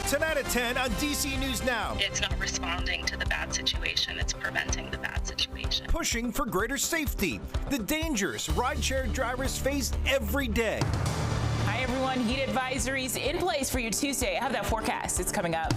Tonight at 10 on DC News Now. It's not responding to the bad situation, it's preventing the bad situation. Pushing for greater safety. The dangers rideshare drivers face every day. Hi, everyone. Heat advisories in place for you Tuesday. I have that forecast. It's coming up.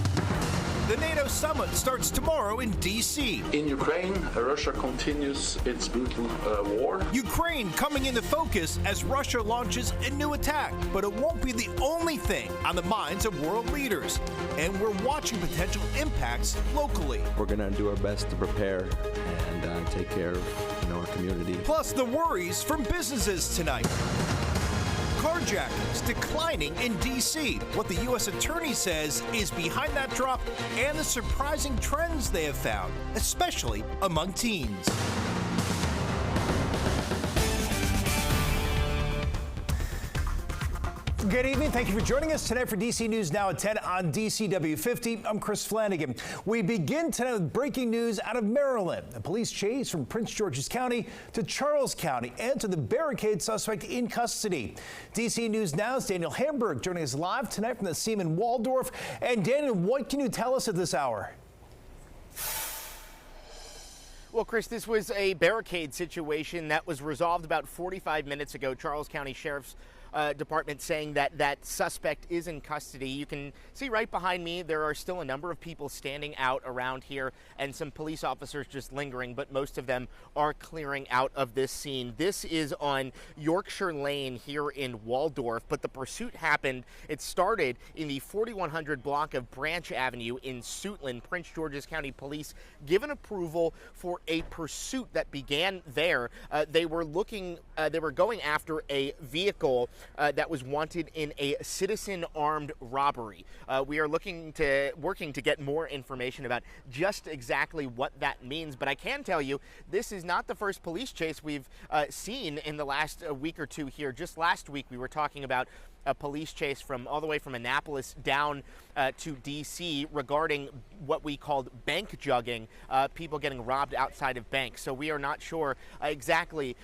The NATO Summit starts tomorrow in D.C. In Ukraine, Russia continues its brutal war. Ukraine coming into focus as Russia launches a new attack. But it won't be the only thing on the minds of world leaders. And we're watching potential impacts locally. We're going to do our best to prepare and take care of our community. Plus the worries from businesses tonight. Carjackings declining in D.C. What the U.S. Attorney says is behind that drop and the surprising trends they have found, especially among teens. Good evening. Thank you for joining us tonight for DC News Now at 10 on DCW 50. I'm Chris Flanagan. We begin tonight with breaking news out of Maryland. A police chase from Prince George's County to Charles County and to the barricade suspect in custody. DC News Now's Daniel Hamburg joining us live tonight from the Seaman Waldorf. And Daniel, what can you tell us at this hour? Well, Chris, this was a barricade situation that was resolved about 45 minutes ago. Charles County Sheriff's Department saying that that suspect is in custody. You can see right behind me there are still a number of people standing out around here and some police officers just lingering, but most of them are clearing out of this scene. This is on Yorkshire Lane here in Waldorf, but the pursuit happened. It started in the 4100 block of Branch Avenue in Suitland. Prince George's County Police given approval for a pursuit that began there. They were going after a vehicle that was wanted in a citizen armed robbery. We are working to get more information about just exactly what that means, but I can tell you this is not the first police chase we've seen in the last week or two here. Just last week we were talking about a police chase from all the way from Annapolis down to D.C. regarding what we called bank jugging, people getting robbed outside of banks. So we are not sure exactly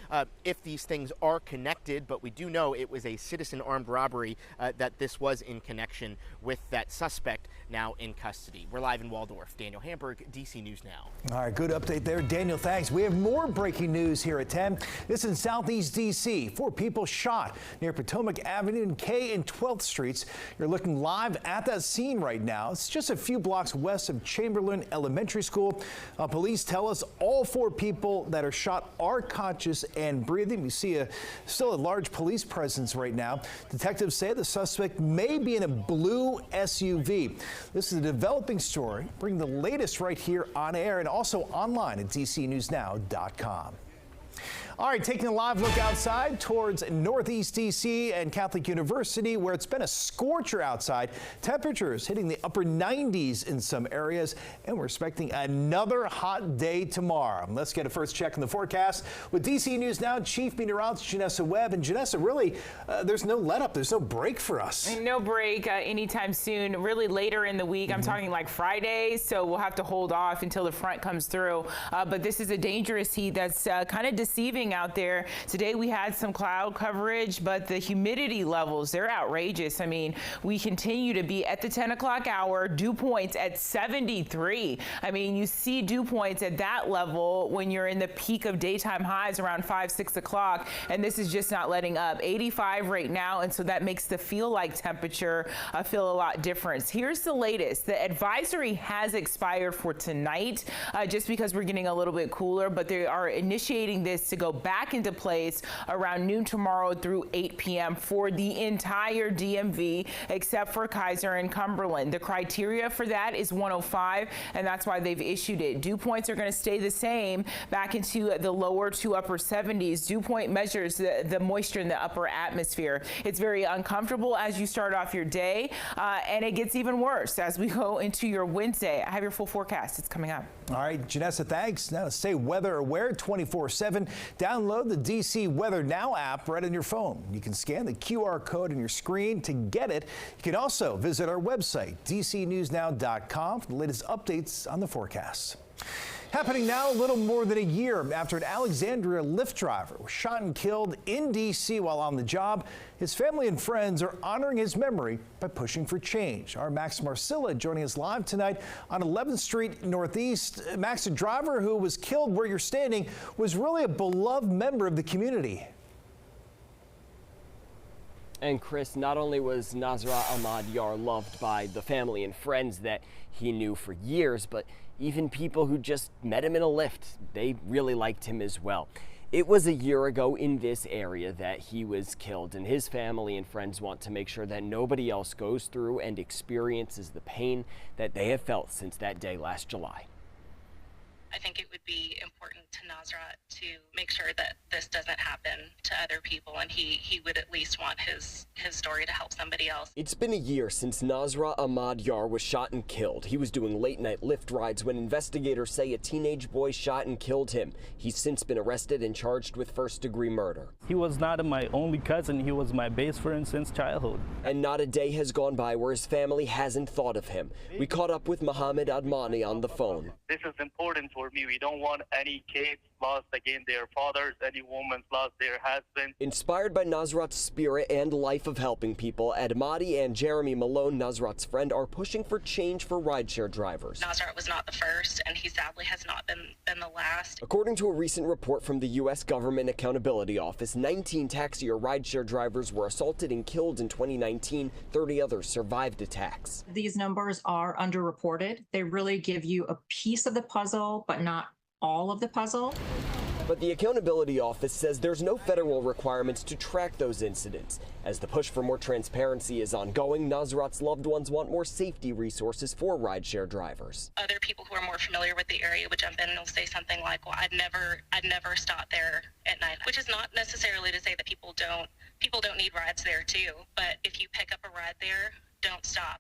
if these things are connected, but we do know it was a citizen armed robbery that this was in connection with that suspect now in custody. We're live in Waldorf. Daniel Hamburg, DC News Now. All right, good update there, Daniel. Thanks. We have more breaking news here at 10. This in Southeast D.C. 4 people shot near Potomac Avenue and K and 12th Streets. You're looking live at that scene right now. It's just a few blocks west of Chamberlain Elementary School. Police tell us all 4 people that are shot are conscious and breathing. We see still a large police presence right now. Detectives say the suspect may be in a blue SUV. This is a developing story. Bring the latest right here on air and also online at dcnewsnow.com. All right, taking a live look outside towards Northeast D.C. and Catholic University, where it's been a scorcher outside. Temperatures hitting the upper 90s in some areas, and we're expecting another hot day tomorrow. Let's get a first check on the forecast with DC News Now Chief Meteorologist Janessa Webb. And Janessa, really, there's no let-up. There's no break for us. No break anytime soon. Really later in the week. I'm talking like Friday, so we'll have to hold off until the front comes through. But this is a dangerous heat that's kind of deceiving out there. Today we had some cloud coverage, but the humidity levels, they're outrageous. I mean, we continue to be at the 10 o'clock hour, dew points at 73. I mean, you see dew points at that level when you're in the peak of daytime highs around 5, 6 o'clock, and this is just not letting up. 85 right now, and so that makes the feel-like temperature feel a lot different. Here's the latest. The advisory has expired for tonight just because we're getting a little bit cooler, but they are initiating this to go back into place around noon tomorrow through 8 p.m. for the entire DMV except for Kaiser and Cumberland. The criteria for that is 105, and that's why they've issued it. Dew points are going to stay the same back into the lower to upper 70s. Dew point measures the moisture in the upper atmosphere. It's very uncomfortable as you start off your day, and it gets even worse as we go into your Wednesday. I have your full forecast. It's coming up. All right, Janessa, thanks. Now to stay weather aware 24/7. Download the DC Weather Now app right on your phone. You can scan the QR code on your screen to get it. You can also visit our website, dcnewsnow.com, for the latest updates on the forecast. Happening now a little more than a year after an Alexandria Lyft driver was shot and killed in D.C. while on the job. His family and friends are honoring his memory by pushing for change. Our Max Marcilla joining us live tonight on 11th Street Northeast. Max, the driver who was killed where you're standing was really a beloved member of the community. And Chris, not only was Nasrat Ahmad-Yar loved by the family and friends that he knew for years, but even people who just met him in a Lyft, they really liked him as well. It was a year ago in this area that he was killed, and his family and friends want to make sure that nobody else goes through and experiences the pain that they have felt since that day last July. I think it would be important to Nasrat to make sure that this doesn't happen to other people, and he would at least want his story to help somebody else. It's been a year since Nasrat Ahmad-Yar was shot and killed. He was doing late-night Lyft rides when investigators say a teenage boy shot and killed him. He's since been arrested and charged with first-degree murder. He was not my only cousin. He was my best friend since childhood. And not a day has gone by where his family hasn't thought of him. We caught up with Mohammed Admani on the phone. This is important for me. We don't want any kids lost again their fathers, any women lost their husbands. Inspired by Nasrat's spirit and life of helping people, Admadi and Jeremy Malone, Nasrat's friend, are pushing for change for rideshare drivers. Nasrat was not the first, and he sadly has not been the last. According to a recent report from the U.S. Government Accountability Office, 19 taxi or rideshare drivers were assaulted and killed in 2019. 30 others survived attacks. These numbers are underreported. They really give you a piece of the puzzle, but not all of the puzzle. But the Accountability Office says there's no federal requirements to track those incidents. As the push for more transparency is ongoing, Nasrat's loved ones want more safety resources for rideshare drivers. Other people who are more familiar with the area would jump in and will say something like, well, I'd never stop there at night, which is not necessarily to say that people don't need rides there too, but if you pick up a ride there, don't stop.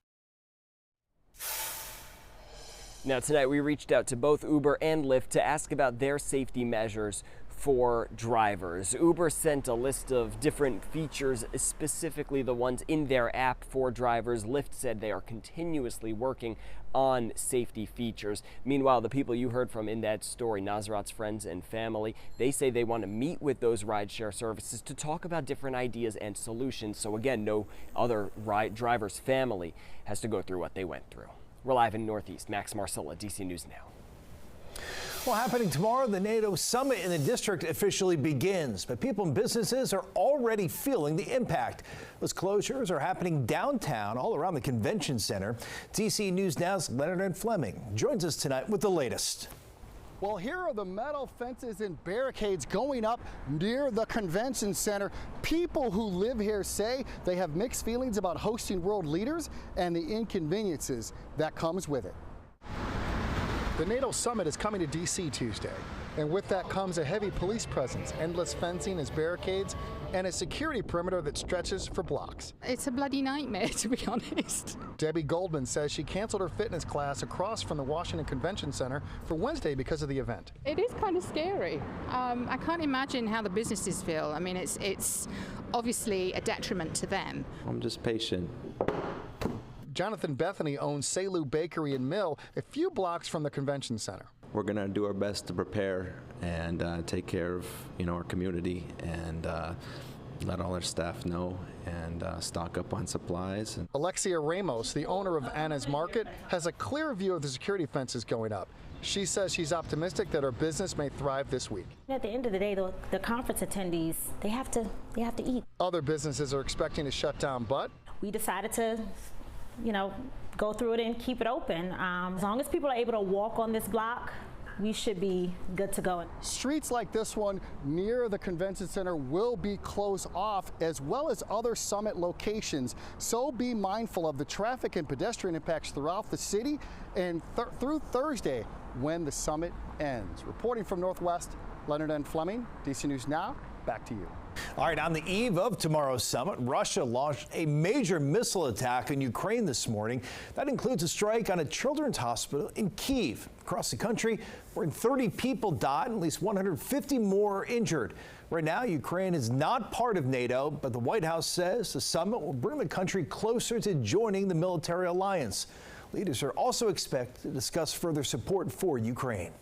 Now tonight we reached out to both Uber and Lyft to ask about their safety measures for drivers. Uber sent a list of different features, specifically the ones in their app for drivers. Lyft said they are continuously working on safety features. Meanwhile, the people you heard from in that story, Nasrat's friends and family, they say they want to meet with those rideshare services to talk about different ideas and solutions. So again, no other driver's family has to go through what they went through. We're live in Northeast. Max Marcilla, DC News Now. Well, happening tomorrow, the NATO Summit in the district officially begins, but people and businesses are already feeling the impact. Those closures are happening downtown, all around the convention center. DC News Now's Leonard Fleming joins us tonight with the latest. Well, here are the metal fences and barricades going up near the convention center. People who live here say they have mixed feelings about hosting world leaders and the inconveniences that comes with it. The NATO Summit is coming to D.C. Tuesday, and with that comes a heavy police presence, endless fencing as barricades, and a security perimeter that stretches for blocks. It's a bloody nightmare, to be honest. Debbie Goldman says she canceled her fitness class across from the Washington Convention Center for Wednesday because of the event. It is kind of scary. I can't imagine how the businesses feel. I mean, it's obviously a detriment to them. I'm just patient. Jonathan Bethany owns Selu Bakery and Mill a few blocks from the convention center. We're going to do our best to prepare and take care of our community and let all our staff know and stock up on supplies. Alexia Ramos, the owner of Anna's Market, has a clear view of the security fences going up. She says she's optimistic that her business may thrive this week. At the end of the day, the conference attendees, they have to eat. Other businesses are expecting to shut down, but we decided to go through it and keep it open. As long as people are able to walk on this block, we should be good to go. Streets like this one near the convention center will be closed off, as well as other summit locations. So be mindful of the traffic and pedestrian impacts throughout the city and through Thursday when the summit ends. Reporting from Northwest, Leonard N. Fleming, DC News Now. Back to you. All right, on the eve of tomorrow's summit, Russia launched a major missile attack in Ukraine this morning. That includes a strike on a children's hospital in Kyiv. Across the country, more than 30 people died and at least 150 more are injured. Right now, Ukraine is not part of NATO, but the White House says the summit will bring the country closer to joining the military alliance. Leaders are also expected to discuss further support for Ukraine.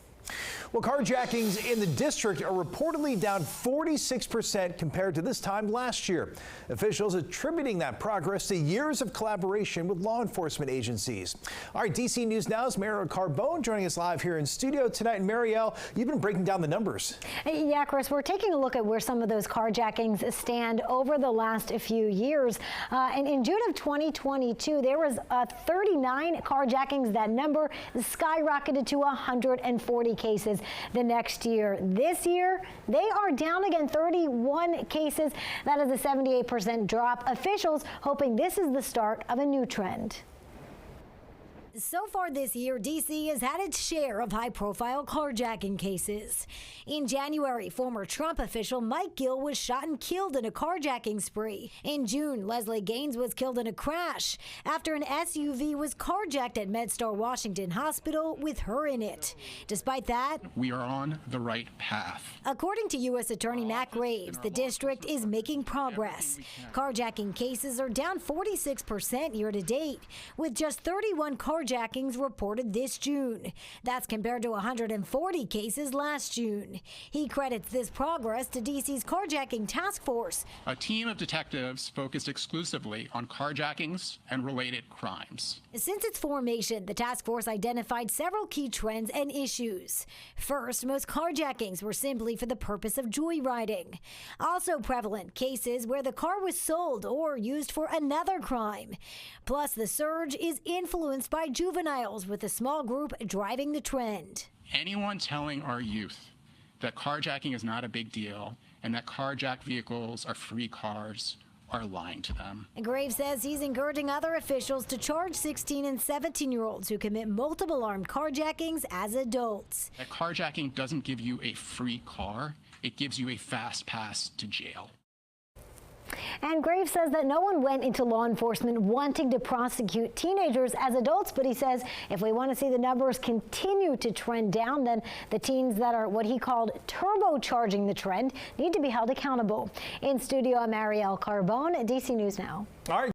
Well, carjackings in the district are reportedly down 46% compared to this time last year. Officials attributing that progress to years of collaboration with law enforcement agencies. All right, DC News Now's Marielle Carbone joining us live here in studio tonight. And Marielle, you've been breaking down the numbers. Yeah, Chris, we're taking a look at where some of those carjackings stand over the last few years. And in June of 2022, there was 39 carjackings. That number skyrocketed to 140 cases the next year. This year, they are down again, 31 cases. That is a 78% drop. Officials hoping this is the start of a new trend. So far this year, D.C. has had its share of high-profile carjacking cases. In January, former Trump official Mike Gill was shot and killed in a carjacking spree. In June, Leslie Gaines was killed in a crash after an SUV was carjacked at MedStar Washington Hospital with her in it. Despite that, we are on the right path. According to U.S. Attorney Matt Graves, the district is making progress. Carjacking cases are down 46% year-to-date, with just 31 carjackings reported this June. That's compared to 140 cases last June. He credits this progress to DC's carjacking task force, a team of detectives focused exclusively on carjackings and related crimes. Since its formation, the task force identified several key trends and issues. First, most carjackings were simply for the purpose of joyriding. Also prevalent, cases where the car was sold or used for another crime. Plus, the surge is influenced by juveniles, with a small group driving the trend. Anyone telling our youth that carjacking is not a big deal and that carjacked vehicles are free cars are lying to them. Graves says he's encouraging other officials to charge 16 and 17-year-olds who commit multiple armed carjackings as adults. That carjacking doesn't give you a free car, it gives you a fast pass to jail. And Graves says that no one went into law enforcement wanting to prosecute teenagers as adults, but he says if we want to see the numbers continue to trend down, then the teens that are what he called turbocharging the trend need to be held accountable. In studio, I'm Marielle Carbone, DC News Now. All right.